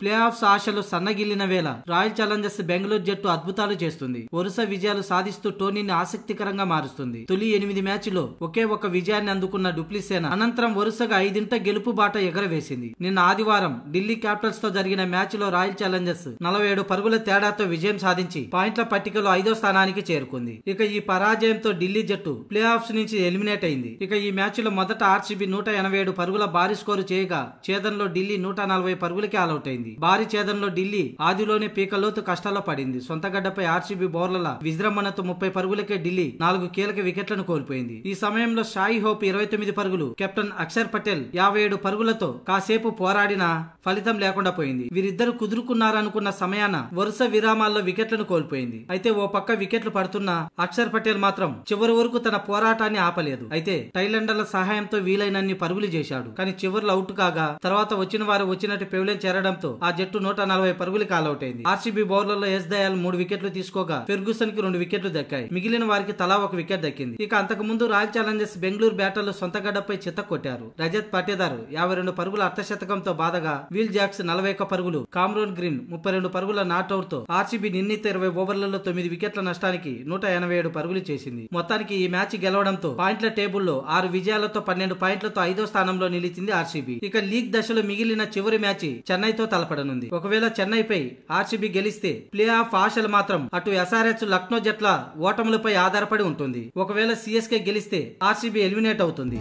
Play offs ఆశలు సన్నగిల్లిన వేళ royal Challengers Bengaluru జట్టు అద్భుతాలు చేస్తుంది. వరుస విజయాలు సాధిస్తూ టోర్నీని ఆసక్తికరంగా మారుస్తుంది. తొలి 8 మ్యాచ్లో ఒకే ఒక విజయాన్ని అందుకున్న డూప్లిసేన అనంతరం వరుసగా 5 గెలుపు బాట ఎగరవేసింది. నిన్న ఆదివారం ఢిల్లీ క్యాపిటల్స్ తో జరిగిన మ్యాచ్ లో రాయల్ ఛాలెంజర్స్ 47 పరుగుల తేడాతో విజయం సాధించి పాయింట్ల పట్టికలో 5వ స్థానానికి చేరుకుంది. ఇక ఈ పరాజయంతో ఢిల్లీ జట్టు ప్లే ఆఫ్స్ నుంచి ఎలిమినేట్ అయింది. ఇక ఈ మ్యాచ్ లో మొదట ఆర్సీబీ 187 పరుగుల భారీ స్కోరు చేయగా ఛేదనలో ఢిల్లీ 140 పరుగులకి ఆలౌట్ అయింది. భారీ ఛేదనలో ఢిల్లీ ఆదిలోనే పీకల్లోతు కష్టాల్లో పడింది. సొంత గడ్డపై ఆర్సీబీ బౌలర్ల విజృంభణతో 30 పరుగులకే ఢిల్లీ 4 కీలక వికెట్లను కోల్పోయింది. ఈ సమయంలో షాయి హోప్ 29 పరుగులు, కెప్టెన్ అక్షర్ పటేల్ 57 పరుగులతో కాసేపు పోరాడినా ఫలితం లేకుండా పోయింది. వీరిద్దరు కుదురుకున్నారనుకున్న సమయాన వరుస విరామాల్లో వికెట్లను కోల్పోయింది. అయితే ఓ పక్క వికెట్లు పడుతున్న అక్షర్ పటేల్ మాత్రం చివరి వరకు తన పోరాటాన్ని ఆపలేదు. అయితే టైలెండర్ల సహాయంతో వీలైనన్ని పరుగులు చేశాడు. కానీ చివర్లో అవుట్ కాగా తర్వాత వచ్చిన వారు వచ్చినట్టు పెవిలియన్ చేరడంతో ఆ జట్టు 140 పరుగులకి ఆల్అౌట్ అయింది. ఆర్సీబీ బౌలర్లో ఎస్ దయాల్ 3 వికెట్లు తీసుకోగా ఫెర్గూసన్ కి 2 వికెట్లు దక్కాయి. మిగిలిన వారికి తలా 1 వికెట్ దక్కింది. ఇక అంతకు ముందు రాయల్ ఛాలెంజర్స్ బెంగళూరు బ్యాటర్లు సొంత గడ్డపై చిత్త కొట్టారు. రజత్ పటేదార్ 52 పరుగుల అర్ధశతకంతో బాధగా విల్ జాక్స్ 41 పరుగులు, కామ్రోన్ గ్రీన్ 32 పరుగుల నాట్అవుట్ తో ఆర్సీబీ నిర్ణీత 20 ఓవర్లలో 9 వికెట్ల నష్టానికి 187 పరుగులు చేసింది. మొత్తానికి ఈ మ్యాచ్ గెలవడంతో పాయింట్ల టేబుల్లో 6 విజయాలతో 12 పాయింట్లతో 5వ స్థానంలో నిలిచింది ఆర్సీబీ. ఇక లీగ్ దశలో మిగిలిన చివరి మ్యాచ్ చెన్నైతో తలపడనుంది. ఒకవేళ చెన్నైపై ఆర్సీబీ గెలిస్తే ప్లే ఆఫ్ ఆశలు మాత్రం అటు ఎస్ఆర్హెచ్, లక్నో జట్ల ఓటములపై ఆధారపడి ఉంటుంది. ఒకవేళ సిఎస్కే గెలిస్తే ఆర్సీబీ ఎలిమినేట్ అవుతుంది.